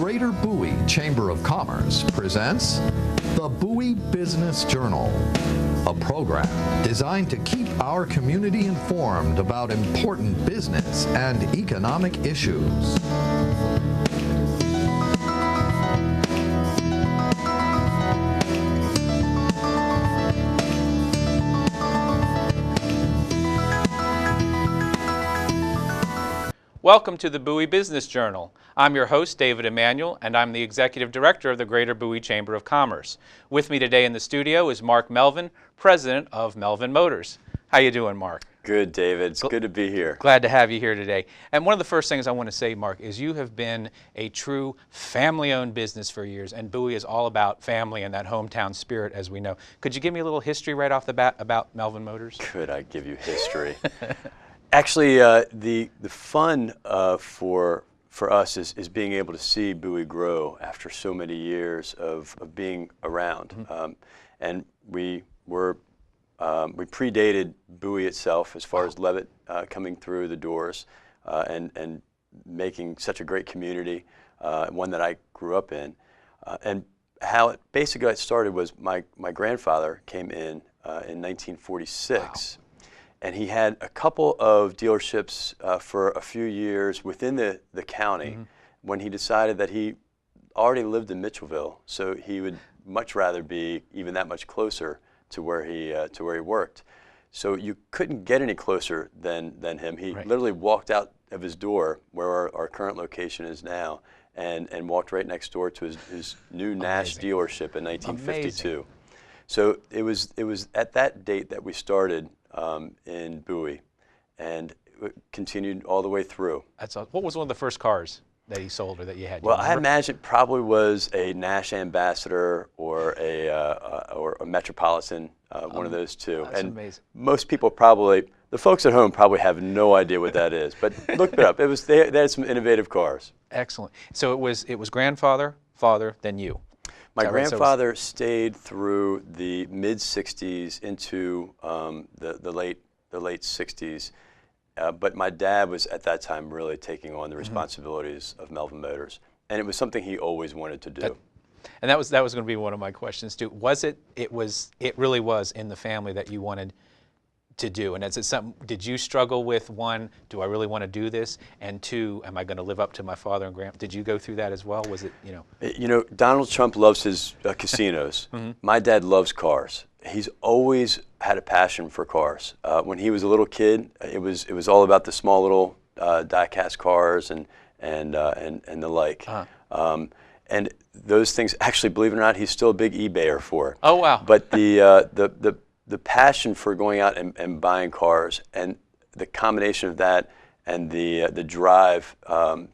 Greater Bowie Chamber of Commerce presents the Bowie Business Journal, a program designed to keep our community informed about important business and economic issues. Welcome to the Bowie Business Journal. I'm your host, David Emanuel, and I'm the Executive Director of the Greater Bowie Chamber of Commerce. With me today in the studio is Mark Melvin, President of Melvin Motors. How you doing, Mark? Good, David. It's good to be here. Glad to have you here today. And one of the first things I want to say, Mark, is you have been a true family-owned business for years, and Bowie is all about family and that hometown spirit, as we know. Could you give me a little history right off the bat about Melvin Motors? Could I give you history? Actually, the fun for us is being able to see Bowie grow after so many years of being around. Mm-hmm. And we predated Bowie itself as far as Levitt coming through the doors and making such a great community, one that I grew up in. And how it basically got started was my grandfather came in 1946. Wow. And he had a couple of dealerships for a few years within the county. Mm-hmm. When he decided that he already lived in Mitchellville, so he would much rather be even that much closer to where he worked. So you couldn't get any closer than him. He literally walked out of his door where our current location is now and walked right next door to his new Nash dealership in 1952. Amazing. So it was at that date that we started in Bowie, and it continued all the way through. What was one of the first cars that he sold or that you had? Well, I imagine it probably was a Nash Ambassador or a Metropolitan, one of those two. That's amazing. Most people the folks at home probably have no idea what that is, but look it up. They had some innovative cars. Excellent. So it was grandfather, father, then you. My grandfather stayed through the mid-'60s into the late '60s, but my dad was at that time really taking on the responsibilities of Melvin Motors, and it was something he always wanted to do. And that was going to be one of my questions too. It really was in the family that you wanted to do, and is it something? Did you struggle with, one, do I really want to do this, and two, am I going to live up to my father and grandpa? Did you go through that as well? Was it, Donald Trump loves his casinos. Mm-hmm. My dad loves cars. He's always had a passion for cars. When he was a little kid, it was all about the small little die-cast cars and the like. Uh-huh. And those things, actually, believe it or not, he's still a big eBayer for. Oh wow! But the passion for going out and buying cars, and the combination of that and the drive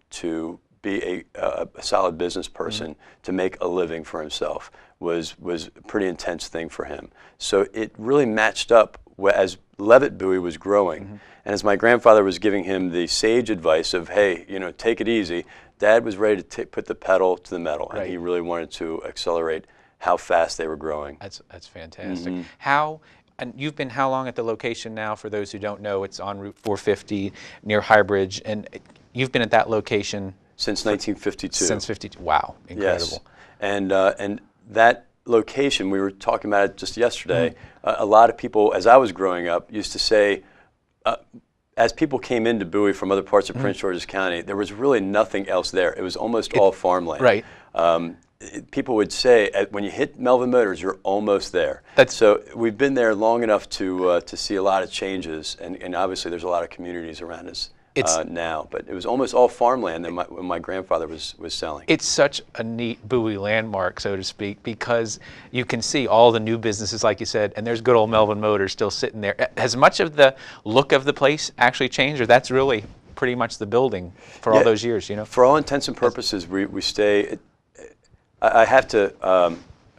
to be a solid business person, to make a living for himself was a pretty intense thing for him. So it really matched up as Levitt Bowie was growing, and as my grandfather was giving him the sage advice of, hey, take it easy, Dad was ready to put the pedal to the metal, and he really wanted to accelerate how fast they were growing. That's fantastic. Mm-hmm. And you've been how long at the location now? For those who don't know, it's on Route 450 near Highbridge, and you've been at that location since 1952. Since 52. Wow, incredible. Yes. And that location, we were talking about it just yesterday. A lot of people, as I was growing up, used to say, as people came into Bowie from other parts of Prince George's County, there was really nothing else there. It was almost all farmland. Right. People would say, when you hit Melvin Motors, you're almost there. So we've been there long enough to see a lot of changes, and obviously there's a lot of communities around us now. But it was almost all farmland when my grandfather was selling. It's such a neat Bowie landmark, so to speak, because you can see all the new businesses, like you said, and there's good old Melvin Motors still sitting there. Has much of the look of the place actually changed, or that's really pretty much the building for all those years? For all intents and purposes, we stay. I have to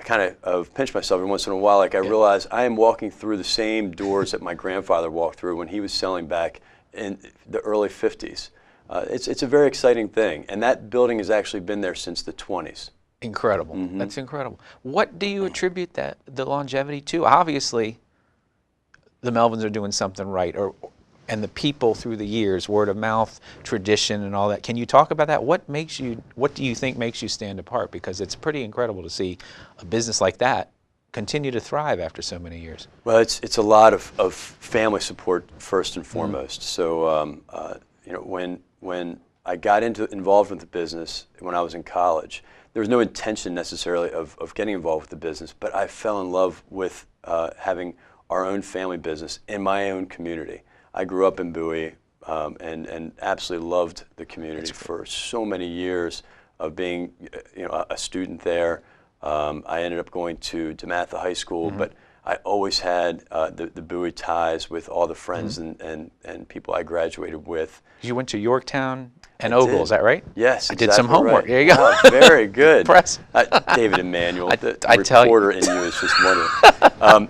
kind of pinch myself every once in a while. I realize I am walking through the same doors that my grandfather walked through when he was selling back in the early 50s. It's a very exciting thing, and that building has actually been there since the 20s. Incredible. That's incredible. What do you attribute the longevity to? Obviously, the Melvins are doing something right, or and the people through the years, word of mouth, tradition, and all that. Can you talk about that? What do you think makes you stand apart? Because it's pretty incredible to see a business like that continue to thrive after so many years. Well, it's a lot of family support first and foremost. So you know, when I got involved with the business when I was in college, there was no intention necessarily of getting involved with the business, but I fell in love with having our own family business in my own community. I grew up in Bowie and absolutely loved the community for so many years of being, you know, a student there. I ended up going to DeMatha High School, but I always had the Bowie ties with all the friends and people I graduated with. You went to Yorktown and Ogle, is that right? Yes, I did some homework. Right. There you go. Wow, very good. Impressive. David Emanuel, the I tell you. reporter in you is just wonderful.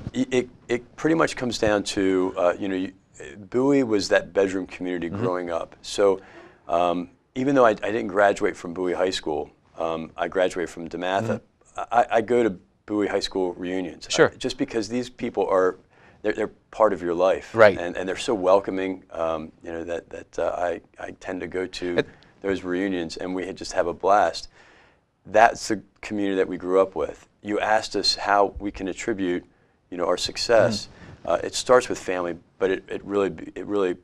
It pretty much comes down to, you know, Bowie was that bedroom community growing up. So even though I didn't graduate from Bowie High School, I graduated from DeMatha. I go to Bowie High School reunions. Sure. Just because these people are, they're part of your life. Right. And they're so welcoming, you know, that I tend to go to those reunions, and we just have a blast. That's the community that we grew up with. You asked us how we can attribute, you know, our success. It starts with family, but it really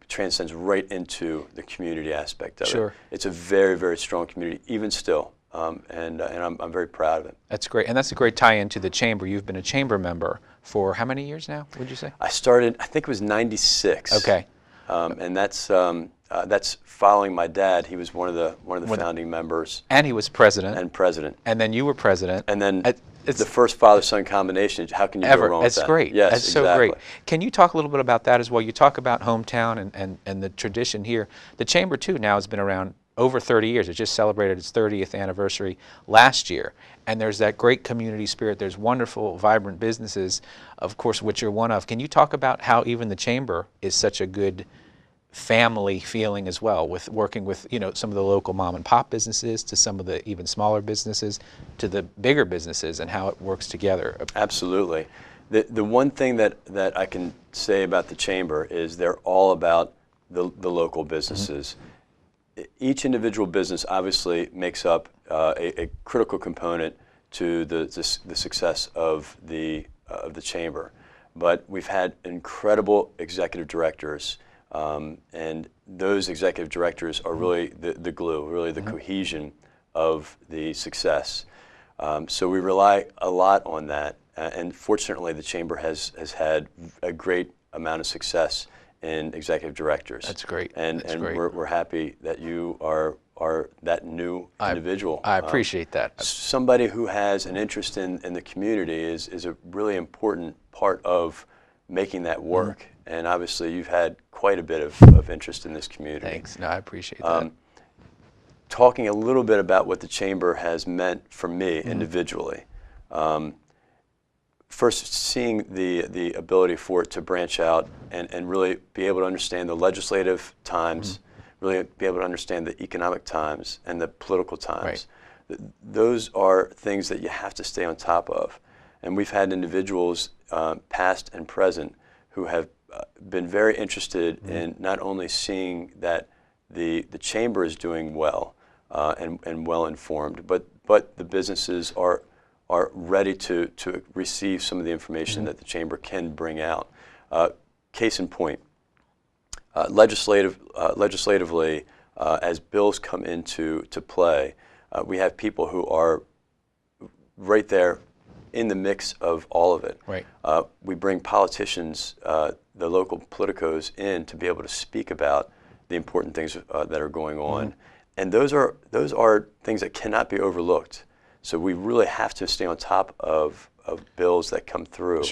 transcends right into the community aspect of it. It's a very, very strong community, even still. And I'm very proud of it. That's great, and that's a great tie-in to the chamber. You've been a chamber member for how many years now, would you say? I started, I think it was '96. Okay. And that's following my dad. He was one of the founding members. And he was president. And president. And then you were president. And then the first father-son combination. How can you go wrong with that? That's great. Yes, that's exactly. so great. Can you talk a little bit about that as well? You talk about hometown and the tradition here. The chamber too now has been around over 30 years. It just celebrated its 30th anniversary last year. And there's that great community spirit. There's wonderful, vibrant businesses, of course, which you're one of. Can you talk about how even the chamber is such a good family feeling as well, with working with, you know, some of the local mom and pop businesses to some of the even smaller businesses to the bigger businesses, and how it works together? Absolutely. The one thing that I can say about the chamber is they're all about the local businesses. Each individual business obviously makes up a critical component to the success of the chamber, but we've had incredible executive directors, and those executive directors are really the glue, really the cohesion of the success. So we rely a lot on that, and fortunately the chamber has had a great amount of success in executive directors. That's great. And great. We're happy that you are that new individual. I appreciate that. Somebody who has an interest in the community is a really important part of making that work. And obviously you've had quite a bit of interest in this community. Thanks. No, I appreciate that. Talking a little bit about what the chamber has meant for me individually. First, seeing the ability for it to branch out and really be able to understand the legislative times, really be able to understand the economic times and the political times. Right. Those are things that you have to stay on top of. And we've had individuals, past and present, who have been very interested in not only seeing that the chamber is doing well and well informed, but the businesses are ready to receive some of the information that the chamber can bring out. Case in point, legislatively, as bills come into play, we have people who are right there in the mix of all of it. Right. We bring politicians, the local politicos, in to be able to speak about the important things that are going on, and those are things that cannot be overlooked. So we really have to stay on top of bills that come through,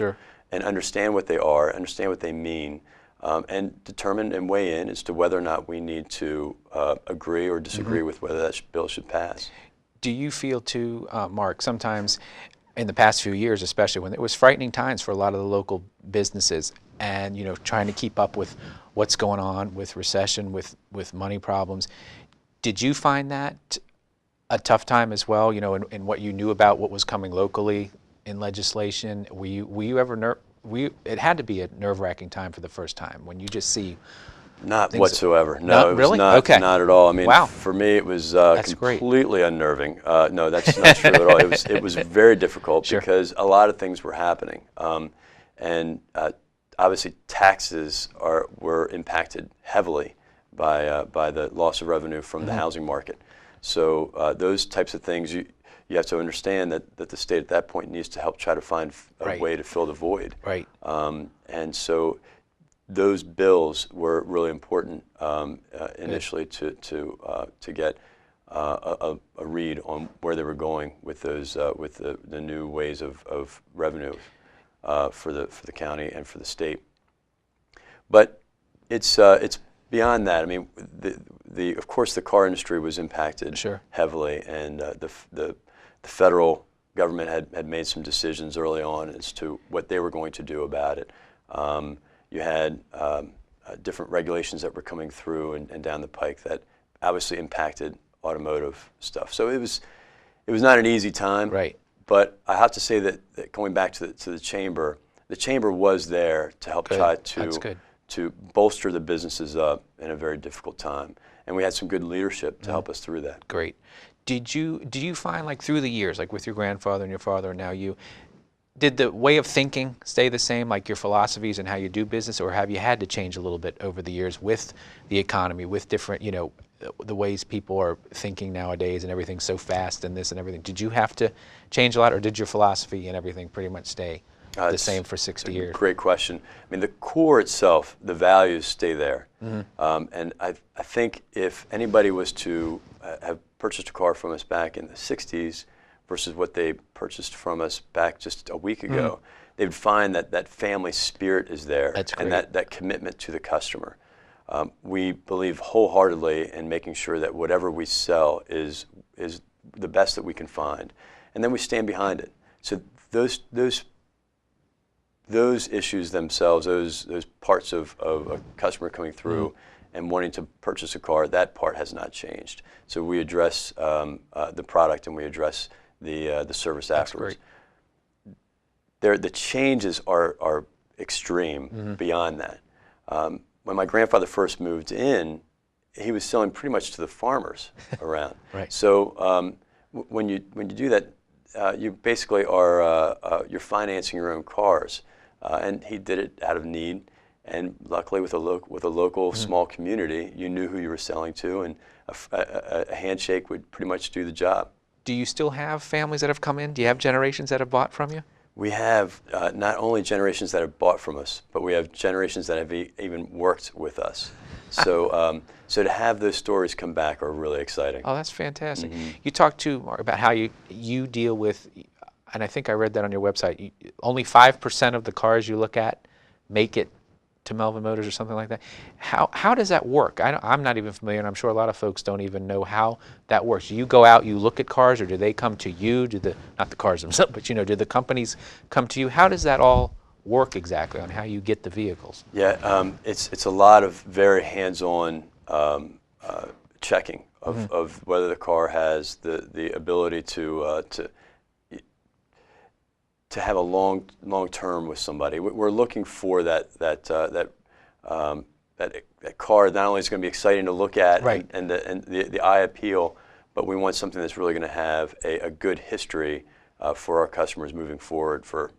and understand what they are, understand what they mean, and determine and weigh in as to whether or not we need to agree or disagree with whether that bill should pass. Do you feel too, Mark, sometimes in the past few years, especially when it was frightening times for a lot of the local businesses, and trying to keep up with what's going on with recession, with money problems, did you find that a tough time as well, in what you knew about what was coming locally in legislation? Were you ever it had to be a nerve-wracking time for the first time when you just see. Not things whatsoever. No, Not it was really? not, Okay. not at all. I mean, Wow. for me, it was That's great. completely unnerving. No, that's not true at all. It was very difficult Sure. because a lot of things were happening, and obviously taxes were impacted heavily by the loss of revenue from the housing market. So those types of things, you have to understand that the state at that point needs to help try to find a Right. way to fill the void. Right. And so those bills were really important initially to get a read on where they were going with those with the new ways of revenue for the county and for the state. But it's beyond that. I mean, of course the car industry was impacted Sure. heavily, and the federal government had made some decisions early on as to what they were going to do about it. You had different regulations that were coming through and down the pike that obviously impacted automotive stuff. So it was not an easy time. Right. But I have to say that going back to the chamber was there to help Good. try That's good. to bolster the businesses up in a very difficult time, and we had some good leadership to help us through that. Great. Did you find, like, through the years, like with your grandfather and your father and now you, did the way of thinking stay the same, like your philosophies and how you do business, or have you had to change a little bit over the years with the economy, with different, the ways people are thinking nowadays and everything's so fast and this and everything? Did you have to change a lot, or did your philosophy and everything pretty much stay the same for 60 years? Great question. I mean, the core itself, the values stay there. And I think if anybody was to have purchased a car from us back in the 60s versus what they purchased from us back just a week ago, they would find that family spirit is there. That's and great. that commitment to the customer. We believe wholeheartedly in making sure that whatever we sell is the best that we can find, and then we stand behind it. So those issues themselves, those parts of a customer coming through and wanting to purchase a car, that part has not changed. So we address the product and we address the service afterwards. The changes are extreme beyond that. When my grandfather first moved in, he was selling pretty much to the farmers around. Right. So when you do that, you basically you're financing your own cars, and he did it out of need. And luckily, with a local small community, you knew who you were selling to, and a handshake would pretty much do the job. Do you still have families that have come in? Do you have generations that have bought from you? We have not only generations that have bought from us, but we have generations that have even worked with us. So, so to have those stories come back are really exciting. Oh, that's fantastic. You talked too, Mark, about how you deal with, and I think I read that on your website, only 5% of the cars you look at make it to Melvin Motors or something like that. How does that work? I'm not even familiar, and I'm sure a lot of folks don't even know how that works. Do you go out, you look at cars, or do they come to you? Not the cars themselves, but do the companies come to you? How does that all work exactly on how you get the vehicles? Yeah, it's a lot of very hands-on checking of whether the car has the ability to have a long term with somebody. We're looking for that car not only is going to be exciting to look at, right, and the eye appeal, but we want something that's really going to have a good history for our customers moving forward for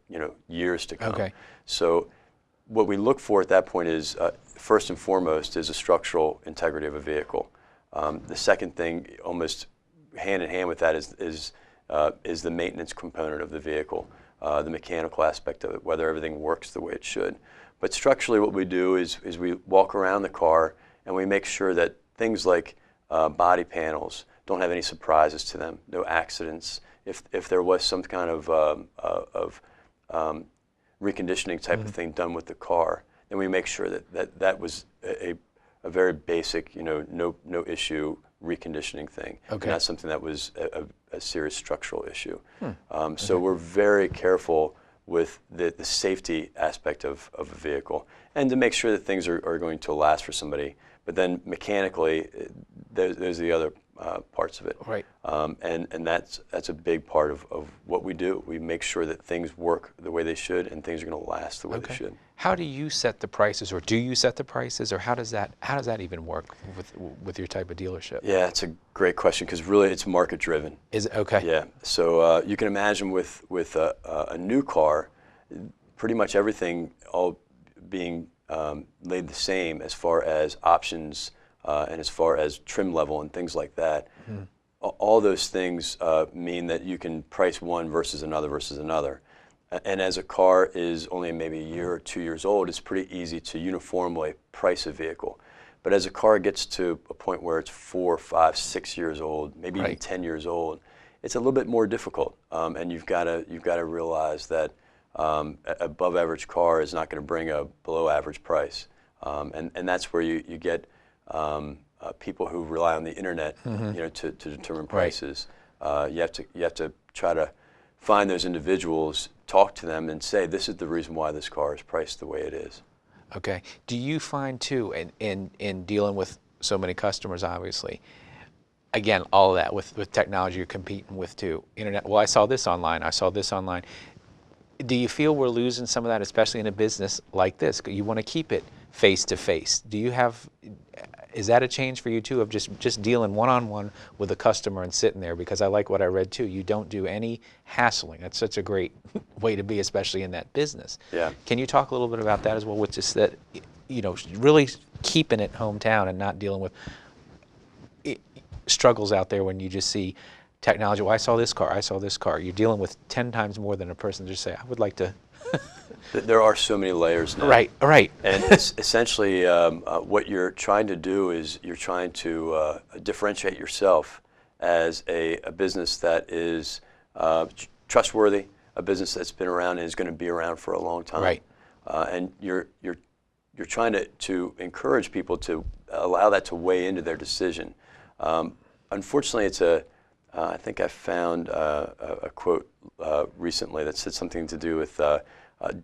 years to come. Okay. So what we look for at that point is first and foremost is the structural integrity of a vehicle. The second thing, almost hand in hand with that, is the maintenance component of the vehicle. The mechanical aspect of it, whether everything works the way it should. But structurally what we do is we walk around the car and we make sure that things like body panels don't have any surprises to them, no accidents. If there was some kind of reconditioning type of thing done with the car, then we make sure that was a very basic, no issue reconditioning thing, Okay. not something that was a serious structural issue. So we're very careful with the safety aspect of a vehicle, and to make sure that things are going to last for somebody. But then mechanically, those are the other parts of it. Right. And that's a big part of what we do. We make sure that things work the way they should and things are going to last the way they should. How do you set the prices, or do you set the prices, or how does that even work with your type of dealership? Yeah, it's a great question because really it's market driven. Is it okay? Yeah. So you can imagine with a new car, pretty much everything all being laid the same as far as options and as far as trim level and things like that. Mm-hmm. All those things mean that you can price one versus another. And as a car is only maybe a year or 2 years old, it's pretty easy to uniformly price a vehicle. But as a car gets to a point where it's 4, 5, 6 years old, maybe even 10 years old, it's a little bit more difficult. And you've got to realize that above average car is not going to bring a below average price. And that's where you get people who rely on the internet, to determine prices. You have to try to find those individuals, talk to them, and say, this is the reason why this car is priced the way it is. Okay. Do you find too, in dealing with so many customers, obviously, again, all of that with technology you're competing with too, internet, well, I saw this online, do you feel we're losing some of that, especially in a business like this? You want to keep it face to face. Is that a change for you too, of just dealing one-on-one with a customer and sitting there? Because I like what I read too. You don't do any hassling. That's such a great way to be, especially in that business. Yeah. Can you talk a little bit about that as well, with just that, really keeping it hometown and not dealing with struggles out there when you just see technology? Well, I saw this car. You're dealing with 10 times more than a person to just say, I would like to. There are so many layers now. Right. And essentially what you're trying to do is you're trying to differentiate yourself as a business that is trustworthy, a business that's been around and is going to be around for a long time. Right. And you're trying to encourage people to allow that to weigh into their decision. Unfortunately, I think I found a quote recently that said something to do with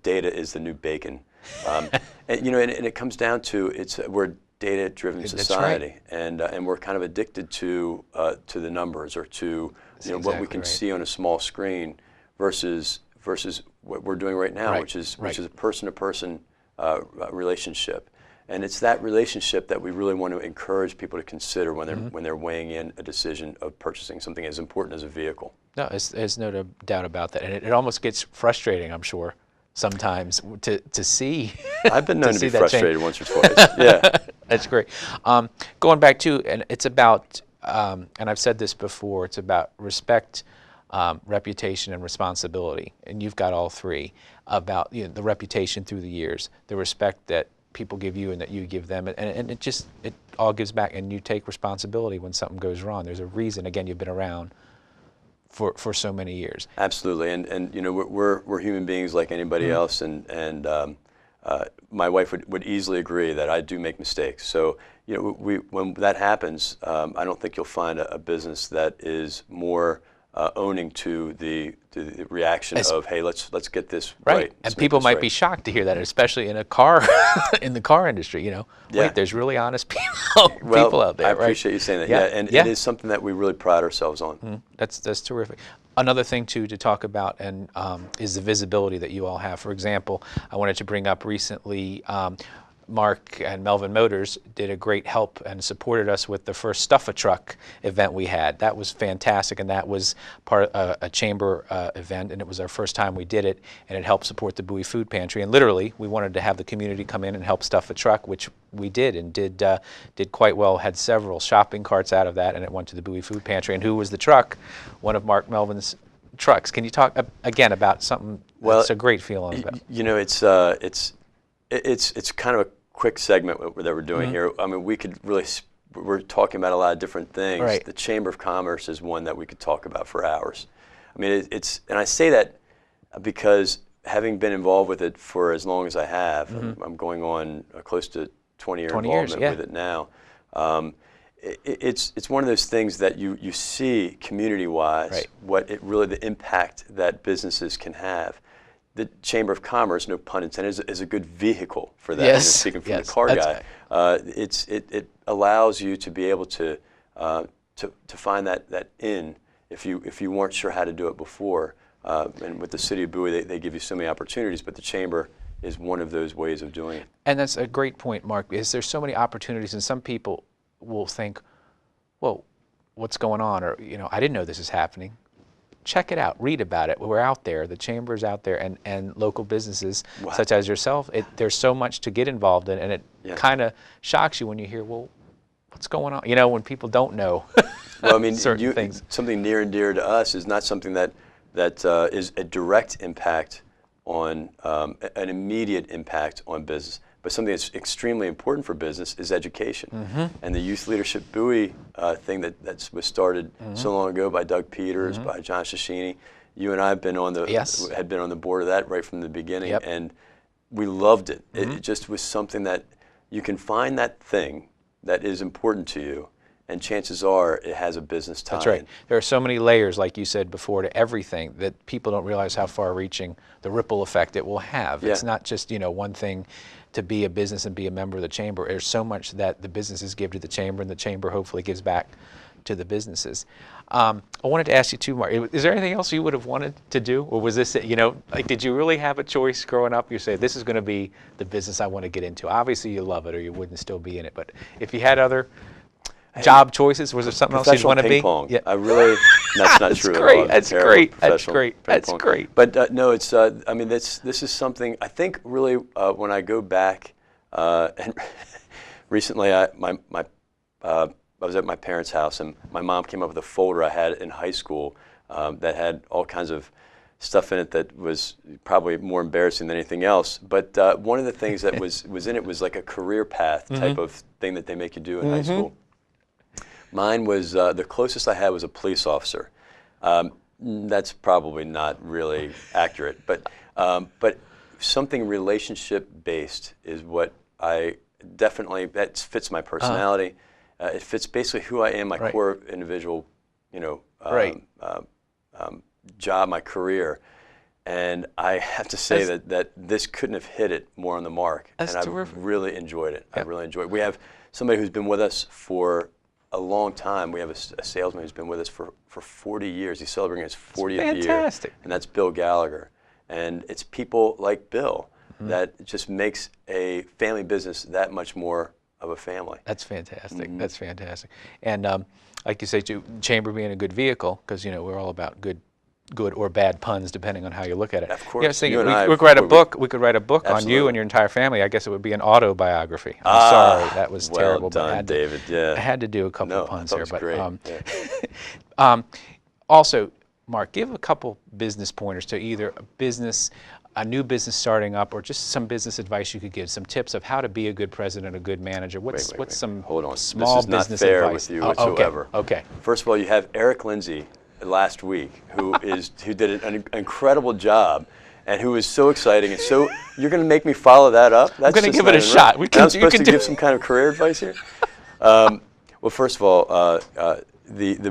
data is the new bacon, and it comes down to we're a data-driven society, and we're kind of addicted to the numbers or to what we can see on a small screen versus what we're doing right now, which is a person-to-person relationship. And it's that relationship that we really want to encourage people to consider when they're weighing in a decision of purchasing something as important as a vehicle. No, there's no doubt about that. And it almost gets frustrating, I'm sure, sometimes to see. I've been known to be frustrated once or twice. Yeah. That's great. Going back to, and it's about, and I've said this before, it's about respect, reputation, and responsibility. And you've got all three, about the reputation through the years, the respect that people give you and that you give them, and it all gives back, and you take responsibility when something goes wrong. There's a reason. Again, you've been around for so many years. Absolutely, and we're human beings like anybody else, and my wife would easily agree that I do make mistakes. So when that happens, I don't think you'll find a business that is more owning to the reaction of, hey, let's get this right. And people might be shocked to hear that, especially in a car, in the car industry. Wait, there's really honest people out there. I appreciate you saying that. Yeah, and it is something that we really pride ourselves on. That's terrific. Another thing too to talk about and is the visibility that you all have. For example, I wanted to bring up recently. Mark and Melvin Motors did a great help and supported us with the first Stuff-A-Truck event we had. That was fantastic, and that was part of a chamber event, and it was our first time we did it, and it helped support the Bowie Food Pantry. And literally, we wanted to have the community come in and help stuff a truck, which we did, and did quite well. Had several shopping carts out of that, and it went to the Bowie Food Pantry. And who was the truck? One of Mark Melvin's trucks. Can you talk again about something that's a great feeling about? It's kind of a quick segment that we're doing here. I mean, we're talking about a lot of different things. Right. The Chamber of Commerce is one that we could talk about for hours. I mean, and I say that because having been involved with it for as long as I have, I'm going on close to 20-year involvement with it now. It's one of those things that you see community-wise, the impact that businesses can have. The Chamber of Commerce, no pun intended, is a good vehicle for that. Yes. Speaking from the car guy, it allows you to be able to to find that in if you weren't sure how to do it before. And with the city of Bowie, they give you so many opportunities, but the chamber is one of those ways of doing it. And that's a great point, Mark, because there's so many opportunities, and some people will think, well, what's going on? Or, I didn't know this is happening. Check it out. Read about it. We're out there. The chamber's out there, and local businesses such as yourself. There's so much to get involved in, and it kind of shocks you when you hear, well, what's going on? When people don't know well, I mean, certain things. Something near and dear to us is not something that is a direct impact on an immediate impact on business, but something that's extremely important for business is education. And the Youth Leadership Bowie thing that was started so long ago by Doug Peters, by John Shashini. You and I have been on had been on the board of that right from the beginning, and we loved it. It just was something that you can find that thing that is important to you, and chances are it has a business tie. That's right. There are so many layers, like you said before, to everything that people don't realize how far-reaching the ripple effect it will have. It's not just one thing to be a business and be a member of the chamber. There's so much that the businesses give to the chamber, and the chamber hopefully gives back to the businesses. I wanted to ask you too, Mark. Is there anything else you would have wanted to do, or was this it? Did you really have a choice growing up? You say, this is going to be the business I want to get into. Obviously, you love it, or you wouldn't still be in it. But if you had other job choices, was there something else you'd want to be? Pong. Yeah. I really. That's not true. Great. That's great. That's great. That's great. But no, it's. I mean, this is something I think really when I go back, and recently I was at my parents' house, and my mom came up with a folder I had in high school that had all kinds of stuff in it that was probably more embarrassing than anything else. But one of the things that was in it was like a career path type of thing that they make you do in high school. Mine was the closest I had was a police officer. That's probably not really accurate, but something relationship based is what that fits my personality. It fits basically who I am, my core individual, job, my career. And I have to say that this couldn't have hit it more on the mark. That's terrific. I really enjoyed it. I really enjoyed it. We have somebody who's been with us for a long time. We have a salesman who's been with us for 40 years. He's celebrating his 40th year. And that's Bill Gallagher. And it's people like Bill that just makes a family business that much more of a family. That's fantastic. That's fantastic. And like you say, chamber being a good vehicle, because we're all about good or bad puns depending on how you look at it. Of course. We could write a book. We could write a book on you and your entire family. I guess it would be an autobiography. I'm sorry, that was terrible. Well done, David. Yeah. I had to do a couple of puns here, but great. Also, Mark, give a couple business pointers to either a new business starting up, or just some business advice you could give, some tips of how to be a good president, a good manager. What's some Hold on. small this is business not fair advice? with you whatsoever. Okay. First of all, you have Eric Lindsay last week, who did an incredible job, and who is so exciting. And so you're going to make me follow that up? I'm going to give it a shot. I'm supposed to give some kind of career advice here? Well, first of all,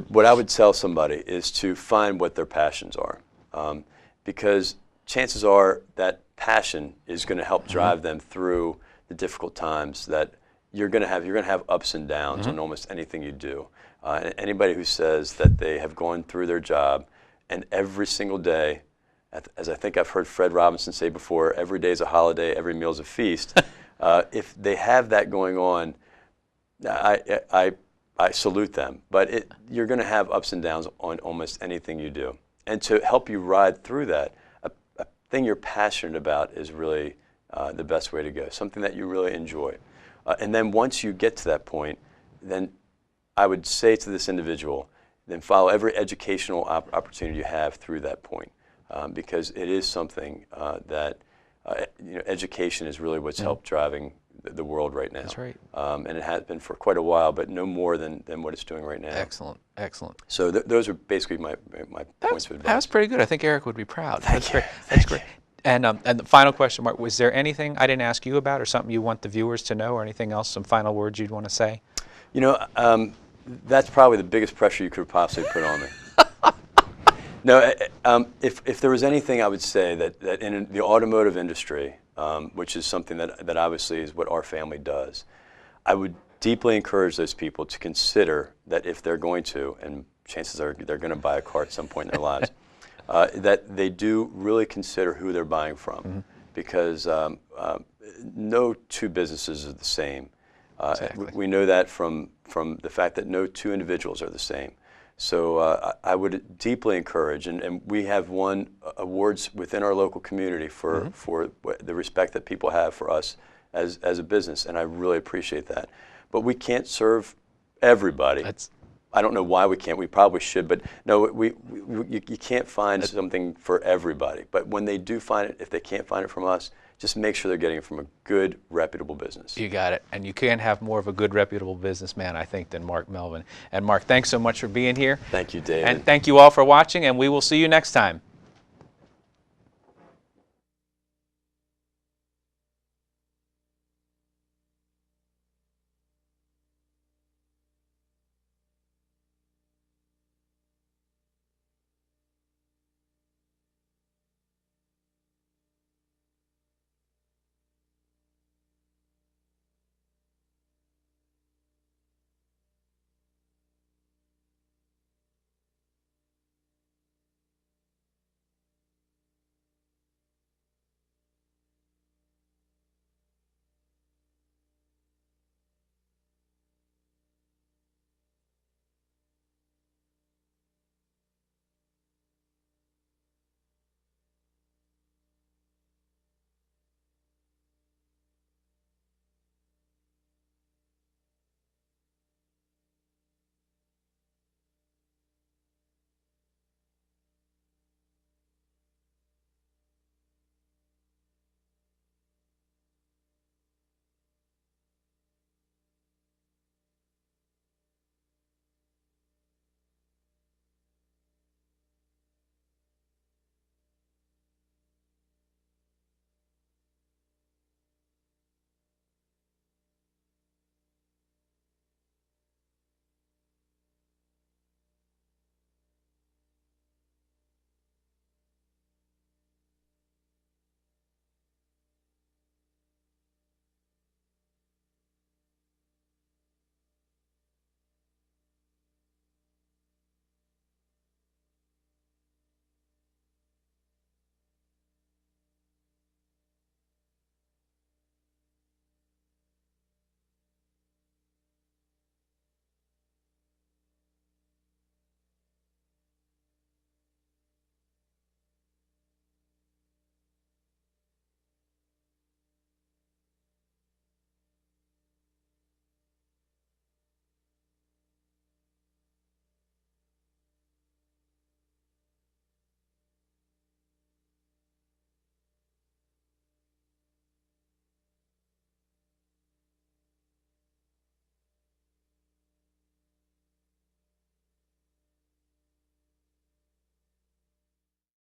what I would tell somebody is to find what their passions are, because chances are that passion is going to help drive them through the difficult times that you're going to have. You're going to have ups and downs on almost anything you do. And anybody who says that they have gone through their job and every single day, as I think I've heard Fred Robinson say before, every day is a holiday, every meal is a feast. If they have that going on, I salute them. But you're going to have ups and downs on almost anything you do. And to help you ride through that, a thing you're passionate about is really the best way to go, something that you really enjoy. And then once you get to that point, then I would say to this individual, then follow every educational opportunity you have through that point, because it is something that education is really what's helped driving the world right now. That's right. And it has been for quite a while, but no more than what it's doing right now. Excellent, excellent. So those are basically my points of advice. That was pretty good. I think Eric would be proud. That's great. That's great. And the final question, Mark, was there anything I didn't ask you about, or something you want the viewers to know, or anything else, some final words you'd want to say? That's probably the biggest pressure you could possibly put on me. No, if there was anything I would say that in the automotive industry, which is something that obviously is what our family does, I would deeply encourage those people to consider that if they're going to, and chances are they're going to buy a car at some point in their lives, that they do really consider who they're buying from, because no two businesses are the same. Exactly. We know that from the fact that no two individuals are the same. So I would deeply encourage, and we have won awards within our local community for the respect that people have for us as a business, and I really appreciate that. But we can't serve everybody. I don't know why we can't. We probably should, but no, you can't find something for everybody. But when they do find it, if they can't find it from us, just make sure they're getting it from a good, reputable business. You got it. And you can't have more of a good, reputable businessman, I think, than Mark Melvin. And Mark, thanks so much for being here. Thank you, David. And thank you all for watching, and we will see you next time.